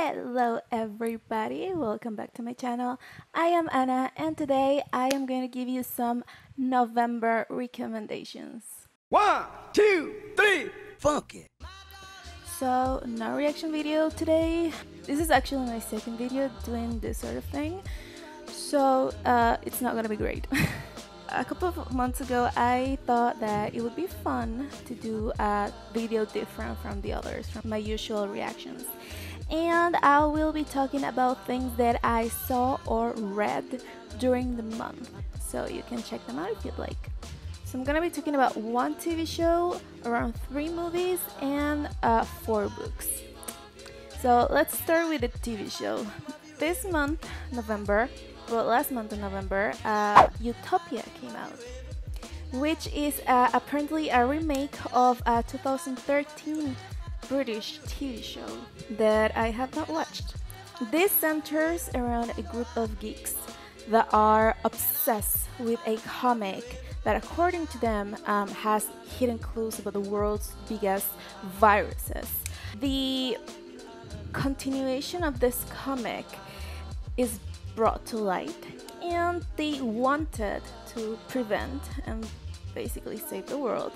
Hello everybody, welcome back to my channel. I am Anna and today I am going to give you some November recommendations. 1, 2, 3, funk it! So, no reaction video today. This is actually my second video doing this sort of thing. So, it's not gonna be great. A couple of months ago, I thought that it would be fun to do a video different from the others, from my usual reactions. And I will be talking about things that I saw or read during the month. So you can check them out if you'd like. So I'm gonna be talking about one TV show, around 3 movies, and 4 books. So let's start with the TV show. This month, November, well, last month in November, Utopia came out, which is apparently a remake of a 2013 British TV show that I have not watched. This centers around a group of geeks that are obsessed with a comic that, according to them, has hidden clues about the world's biggest viruses. The continuation of this comic is brought to light, and they wanted to prevent and basically save the world,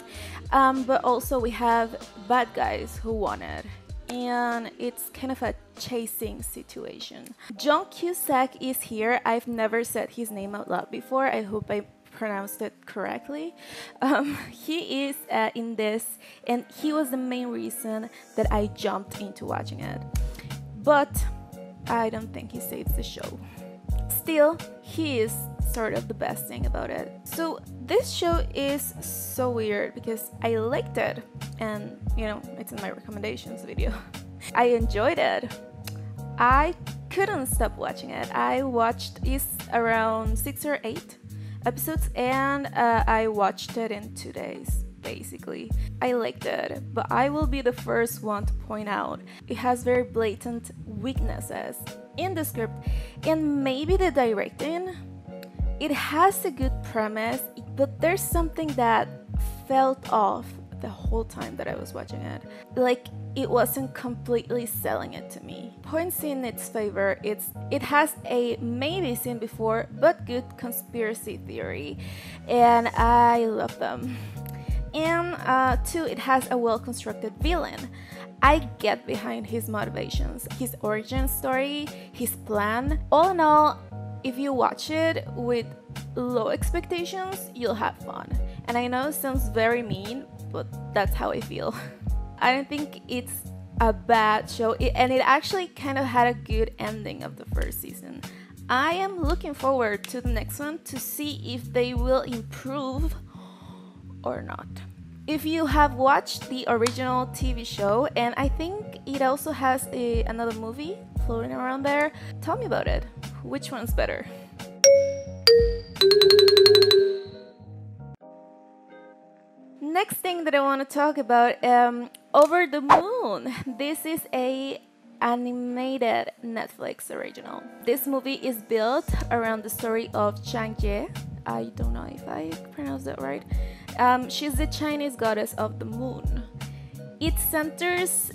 but also we have bad guys who want it, and it's kind of a chasing situation. John Cusack is here. I've never said his name out loud before. I hope I pronounced it correctly. He is in this, and he was the main reason that I jumped into watching it, but I don't think he saves the show. Still, he is sort of the best thing about it. So this show is so weird because I liked it, and you know, it's in my recommendations video. I enjoyed it. I couldn't stop watching it. I watched it's around 6 or 8 episodes, and I watched it in 2 days. Basically, I liked it, but I will be the first one to point out it has very blatant weaknesses in the script and maybe the directing. It has a good premise, but there's something that felt off the whole time that I was watching it. Like, it wasn't completely selling it to me. Points in its favor, it has a maybe seen before but good conspiracy theory, and I love them. And 2, it has a well-constructed villain. I get behind his motivations, his origin story, his plan. All in all, if you watch it with low expectations, you'll have fun. And I know it sounds very mean, but that's how I feel. I don't think it's a bad show, and it actually kind of had a good ending of the first season. I am looking forward to the next one to see if they will improve or not. If you have watched the original TV show, and I think it also has another movie floating around there, tell me about it. Which one's better? Next thing that I want to talk about, Over the Moon. This is a animated Netflix original. This movie is built around the story of Chang'e. I don't know if I pronounced that right. She's the Chinese goddess of the moon. It centers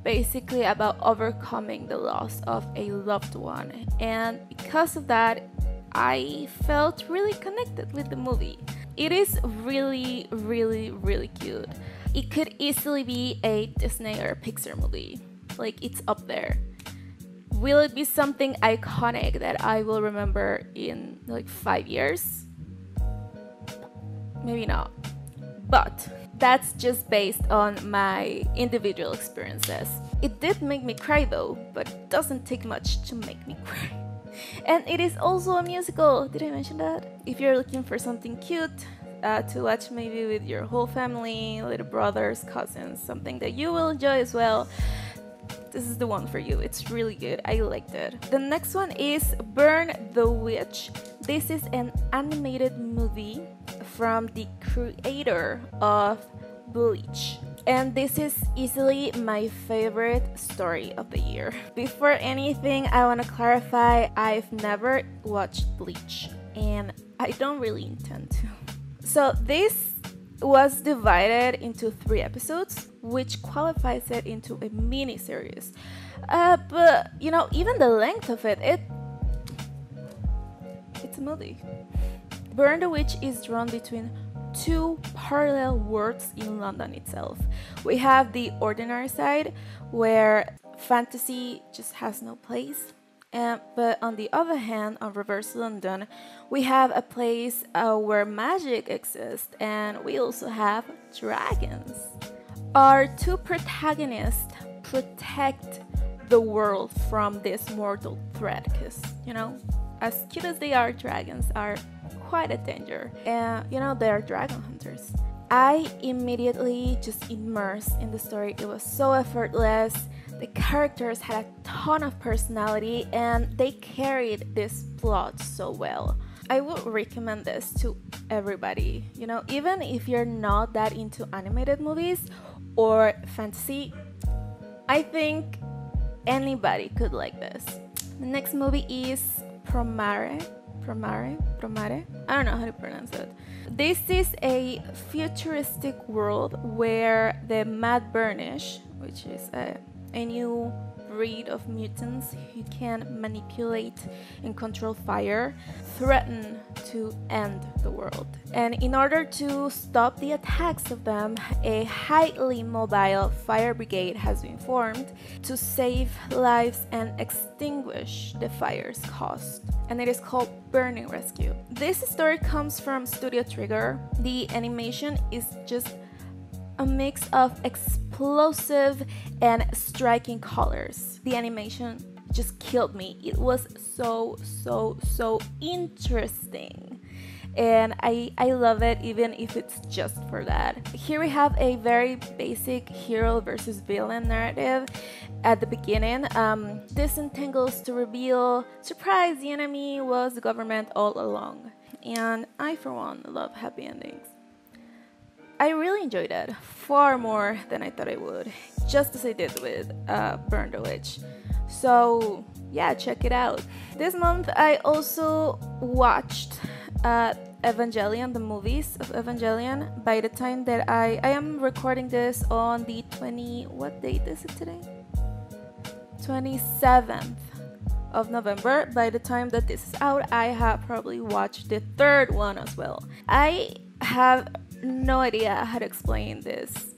basically about overcoming the loss of a loved one, and because of that, I felt really connected with the movie. It is really, really, really cute. It could easily be a Disney or Pixar movie. Like, it's up there. Will it be something iconic that I will remember in like 5 years? Maybe not. But that's just based on my individual experiences. It did make me cry though, but it doesn't take much to make me cry. And it is also a musical. Did I mention that? If you're looking for something cute to watch maybe with your whole family, little brothers, cousins, something that you will enjoy as well, this is the one for you. It's really good. I liked it. The next one is Burn the Witch. This is an animated movie from the creator of Bleach. And this is easily my favorite story of the year. Before anything, I want to clarify, I've never watched Bleach, and I don't really intend to. So this was divided into 3 episodes. which qualifies it into a mini-series. But, you know, even the length of it's a movie. Burn the Witch is drawn between two parallel worlds in London itself. We have the ordinary side, where fantasy just has no place. But on the other hand, on Reverse London, we have a place where magic exists, and we also have dragons. Our two protagonists protect the world from this mortal threat, because, you know, as cute as they are, dragons are quite a danger. And, you know, they are dragon hunters. I immediately just immersed in the story. It was so effortless. The characters had a ton of personality, and they carried this plot so well. I would recommend this to everybody. You know, even if you're not that into animated movies or fantasy, I think anybody could like this. The next movie is Promare. I don't know how to pronounce it. This is a futuristic world where the Mad Burnish, which is a new breed of mutants who can manipulate and control fire, threaten to end the world. And in order to stop the attacks of them, a highly mobile fire brigade has been formed to save lives and extinguish the fires caused. And it is called Burning Rescue. This story comes from Studio Trigger. The animation is just a mix of explosive and striking colors. The animation just killed me. It was so interesting. And I love it, even if it's just for that. Here we have a very basic hero versus villain narrative at the beginning. This entangles to reveal, surprise, the enemy was the government all along. And I, for one, love happy endings. I really enjoyed it, far more than I thought I would, just as I did with Burn the Witch. So yeah, check it out. This month I also watched Evangelion, the movies of Evangelion. By the time that I am recording this on the what date is it today? 27th of November. By the time that this is out, I have probably watched the third one as well. I have no idea how to explain this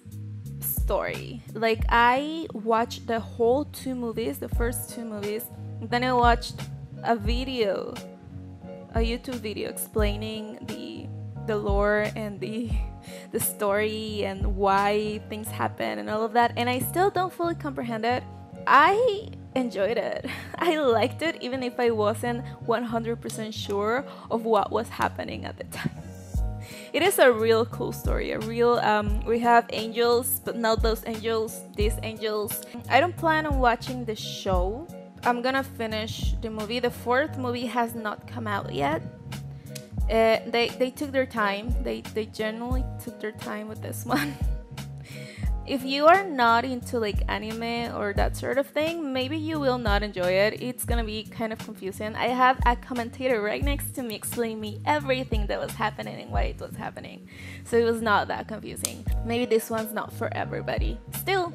story. Like, I watched the whole two movies, the first two movies, then I watched a YouTube video explaining the lore and the story and why things happen and all of that, and I still don't fully comprehend it. I enjoyed it. I liked it, even if I wasn't 100% sure of what was happening at the time. It is a real cool story, we have angels, but not those angels, these angels. I don't plan on watching the show. I'm gonna finish the movie. The fourth movie has not come out yet. They took their time. They genuinely took their time with this one. If you are not into like anime or that sort of thing, maybe you will not enjoy it. It's gonna be kind of confusing. I have a commentator right next to me explaining me everything that was happening and why it was happening. So it was not that confusing. Maybe this one's not for everybody. Still,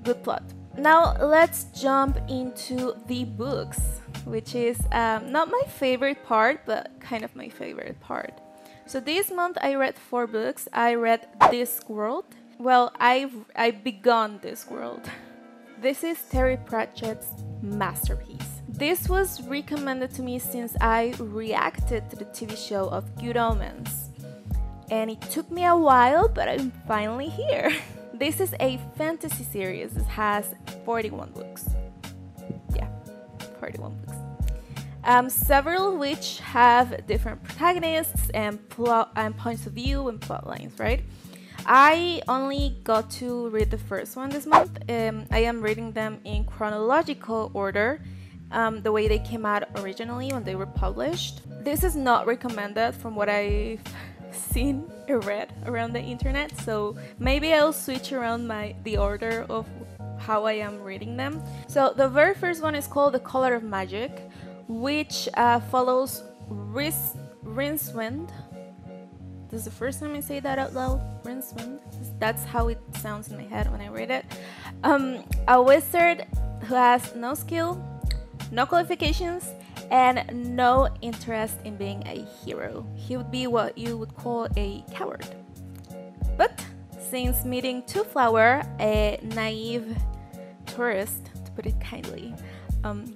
good plot. Now let's jump into the books, which is not my favorite part, but kind of my favorite part. So this month I read 4 books. I read Discworld. Well, I begun Discworld. This is Terry Pratchett's masterpiece. This was recommended to me since I reacted to the TV show of Good Omens. And it took me a while, but I'm finally here. This is a fantasy series. It has 41 books. Yeah, 41 books. Several of which have different protagonists and plot and points of view and plot lines, right? I only got to read the first one this month. I am reading them in chronological order, the way they came out originally when they were published. This is not recommended from what I've seen or read around the internet, so maybe I'll switch around the order of how I am reading them. So the very first one is called The Color of Magic, which follows Rincewind. This is the first time I say that out loud. Rincewind. That's how it sounds in my head when I read it. A wizard who has no skill, no qualifications, and no interest in being a hero. He would be what you would call a coward. But since meeting Two Flower, a naive tourist, to put it kindly,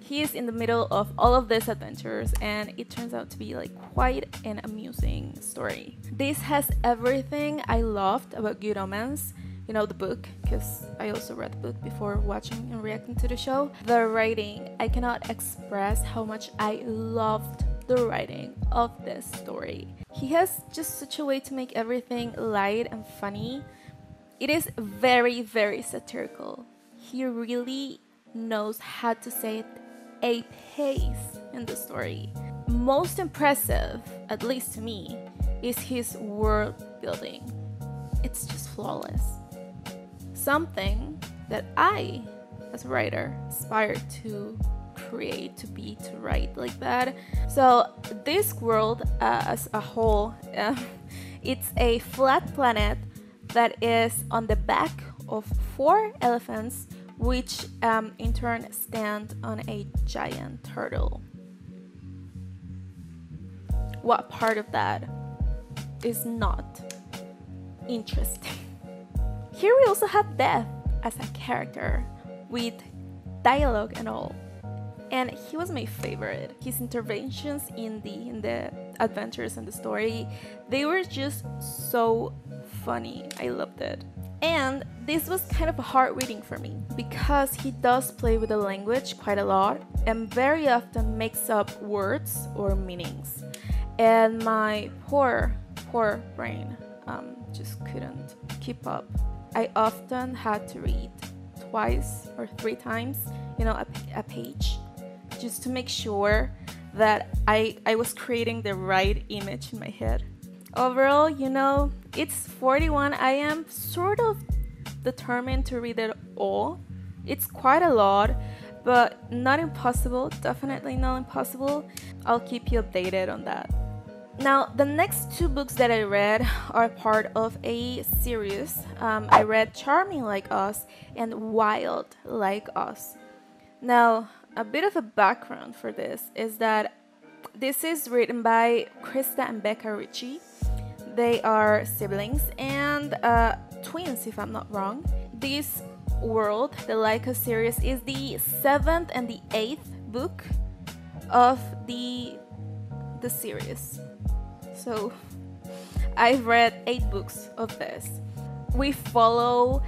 he is in the middle of all of these adventures, and it turns out to be like quite an amusing story. This has everything I loved about Good Omens, you know, the book, because I also read the book before watching and reacting to the show. The writing, I cannot express how much I loved the writing of this story. He has just such a way to make everything light and funny. It is very, very satirical. He really knows how to set a pace in the story. Most impressive, at least to me, is his world building. It's just flawless. Something that I, as a writer, aspire to create, to write like that. So Discworld, as a whole, it's a flat planet that is on the back of 4 elephants, which in turn stand on a giant turtle. What part of that is not interesting? Here we also have Death as a character with dialogue and all. And he was my favorite. His interventions in the adventures and the story, they were just so funny. I loved it. And this was kind of a hard reading for me because he does play with the language quite a lot and very often makes up words or meanings. And my poor brain just couldn't keep up. I often had to read twice or 3 times, you know, a page, just to make sure that I was creating the right image in my head. Overall, you know, it's 41. I am sort of determined to read it all. It's quite a lot, but not impossible. Definitely not impossible. I'll keep you updated on that. Now, the next 2 books that I read are part of a series. I read Charming Like Us and Wild Like Us. Now, a bit of a background for this is that this is written by Krista and Becca Ritchie. They are siblings and twins, if I'm not wrong. This world, the Like Us series, is the 7th and the 8th book of the series. So I've read 8 books of this. We follow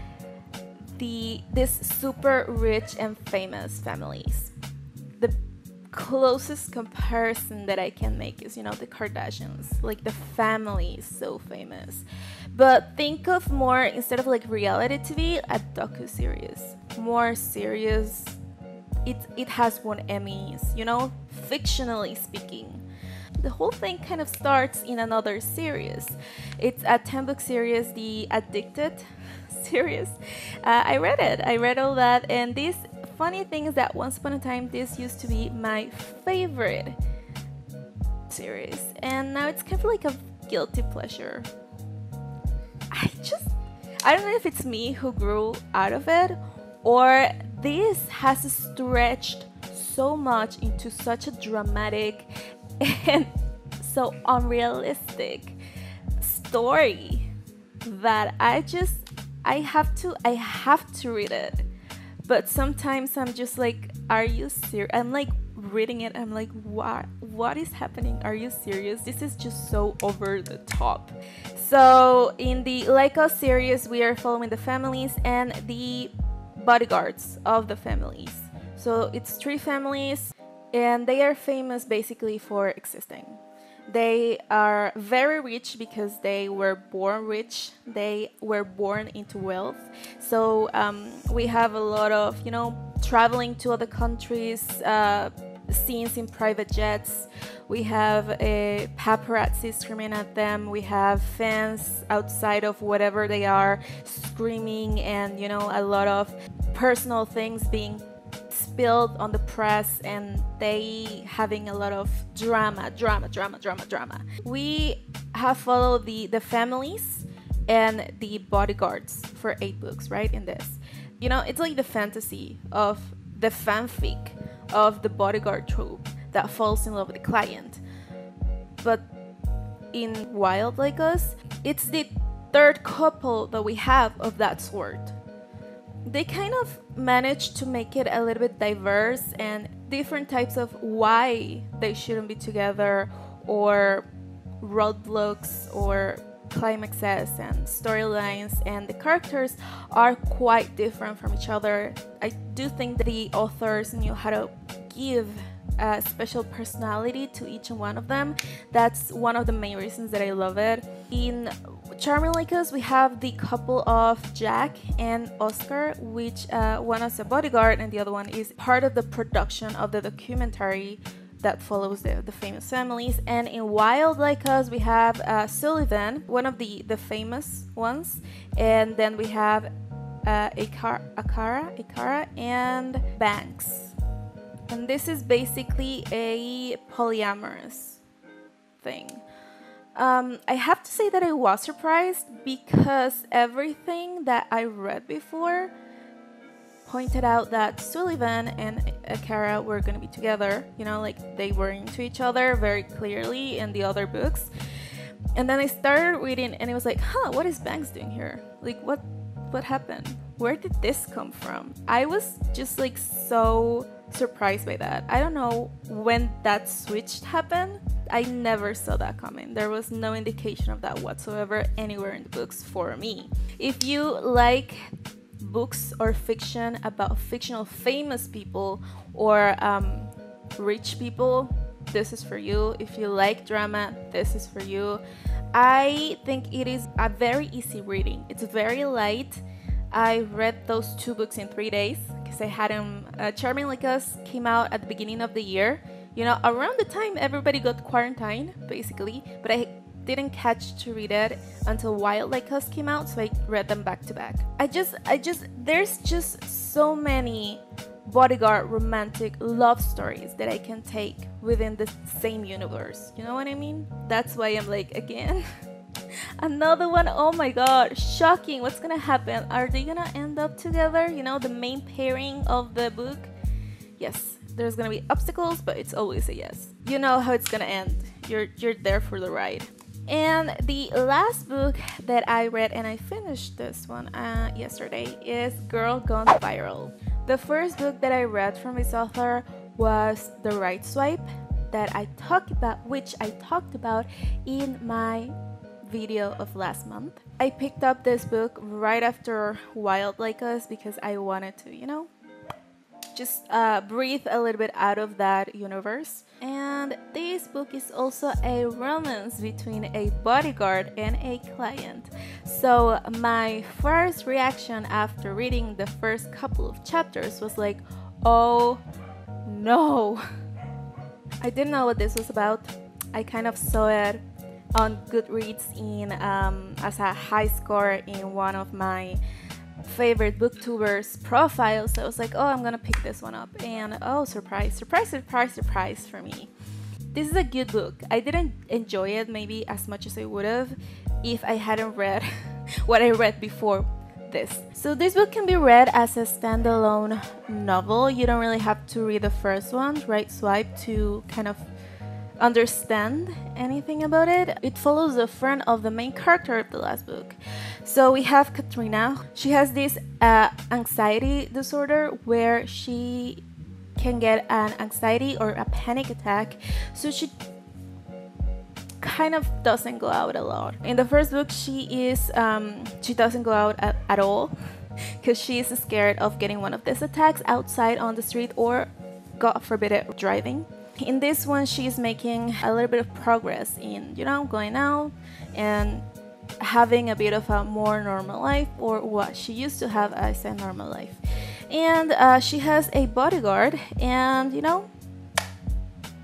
this super rich and famous families. The closest comparison that I can make is, you know, the Kardashians. Like, the family is so famous. But think of more, instead of like reality TV, a docu-series. More serious. It has won Emmys, you know, fictionally speaking. The whole thing kind of starts in another series. It's a 10-book series, the Addicted series. I read it. I read all that, and this funny thing is that once upon a time this used to be my favorite series, and now it's kind of like a guilty pleasure. I don't know if it's me who grew out of it, or this has stretched so much into such a dramatic and so unrealistic story that I have to read it. But sometimes I'm just like, are you serious? I'm like reading it, I'm like, what is happening? Are you serious? This is just so over the top. So in the Like Us series, we are following the families and the bodyguards of the families. So it's 3 families, and they are famous basically for existing. They are very rich because they were born rich. They were born into wealth. So we have a lot of, you know, traveling to other countries, scenes in private jets. We have a paparazzi screaming at them. We have fans outside of whatever they are screaming, and, you know, a lot of personal things being spilled on the press, and they having a lot of drama. We have followed the families and the bodyguards for 8 books, right? In this, you know, it's like the fantasy of the fanfic of the bodyguard trope that falls in love with the client. But in Wild Like Us, it's the third couple that we have of that sort. They kind of managed to make it a little bit diverse and different types of why they shouldn't be together, or roadblocks or climaxes and storylines, and the characters are quite different from each other. I do think that the authors knew how to give a special personality to each one of them. That's one of the main reasons that I love it. In Charming Like Us, we have the couple of Jack and Oscar, which one is a bodyguard and the other one is part of the production of the documentary that follows the famous families. And in Wild Like Us, we have Sullivan, one of the famous ones, and then we have Akara and Banks. And this is basically a polyamorous thing. I have to say that I was surprised, because everything that I read before pointed out that Sullivan and Akara were going to be together, you know, like they were into each other very clearly in the other books. And then I started reading and it was like, what is Banks doing here? Like, what happened? Where did this come from? I was just like so surprised by that. I don't know when that switch happened. I never saw that coming. There was no indication of that whatsoever anywhere in the books for me. If you like books or fiction about fictional famous people or rich people, this is for you. If you like drama, this is for you. I think it is a very easy reading. It's very light. I read those 2 books in 3 days because I had them. Charming Like Us came out at the beginning of the year, you know, around the time everybody got quarantined, basically, but I didn't catch to read it until Wild Like Us came out, so I read them back to back. There's just so many bodyguard romantic love stories that I can take within the same universe. You know what I mean? That's why I'm like, again, another one. Oh my god, shocking. What's gonna happen? Are they gonna end up together? You know, the main pairing of the book? Yes, there's gonna be obstacles, but it's always a yes. You know how it's gonna end. You're there for the ride. And the last book that I read, and I finished this one yesterday, is Girl Gone Viral. The first book that I read from this author was The Right Swipe, that which I talked about in my video of last month. I picked up this book right after Wild Like Us because I wanted to, you know, just breathe a little bit out of that universe. And this book is also a romance between a bodyguard and a client. So my first reaction after reading the first couple of chapters was like, oh no. I didn't know what this was about. I kind of saw it on Goodreads as a high score in one of my favorite booktubers profiles. I was like, oh, I'm gonna pick this one up, and oh, surprise for me. This is a good book. I didn't enjoy it maybe as much as I would have if I hadn't read what I read before this. So this book can be read as a standalone novel. You don't really have to read the first one, Right Swipe, to kind of understand anything about it. It follows the friend of the main character of the last book. So we have Katrina. She has this anxiety disorder where she can get an anxiety or a panic attack, so she kind of doesn't go out a lot. In the first book, she doesn't go out at all because she is scared of getting one of these attacks outside on the street, or God forbid it, driving. In this one, she's making a little bit of progress in, you know, going out and having a bit of a more normal life, or what she used to have as a normal life. And she has a bodyguard, and, you know,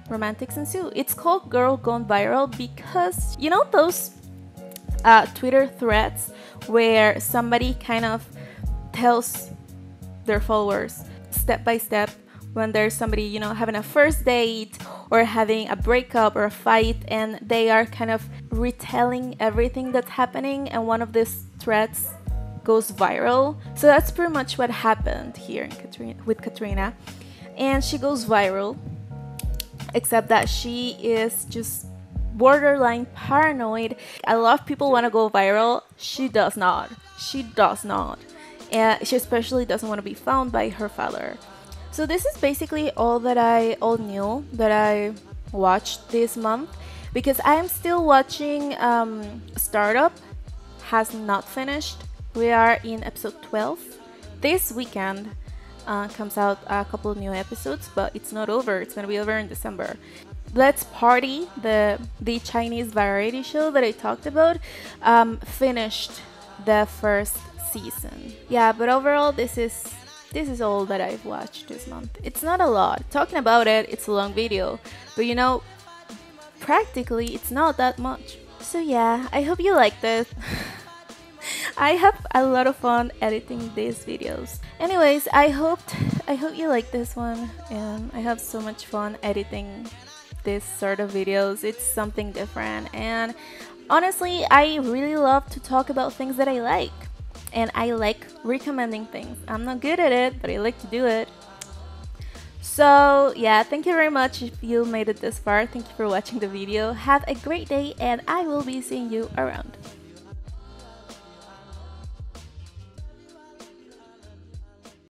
romantics ensue. It's called Girl Gone Viral because, you know, those Twitter threads where somebody kind of tells their followers step by step when there's somebody, you know, having a first date or having a breakup or a fight, and they are kind of retelling everything that's happening, and one of these threads goes viral. So that's pretty much what happened here with Katrina, and she goes viral, except that she is just borderline paranoid. A lot of people want to go viral. She does not. She does not. And she especially doesn't want to be found by her father. So this is basically all new that I watched this month, because I am still watching Startup. Has not finished. We are in episode 12. This weekend comes out a couple of new episodes, but it's not over. It's gonna be over in December. Let's Party, the Chinese variety show that I talked about, finished the first season. Yeah, but overall this is all that I've watched this month. It's not a lot. Talking about it, it's a long video, but you know, practically it's not that much. So yeah, I hope you liked it. I have a lot of fun editing these videos. Anyways, I hope you like this one, and I have so much fun editing this sort of videos. It's something different, and honestly, I really love to talk about things that I like, and I like recommending things. I'm not good at it, but I like to do it. So yeah, thank you very much if you made it this far. Thank you for watching the video. Have a great day, and I will be seeing you around.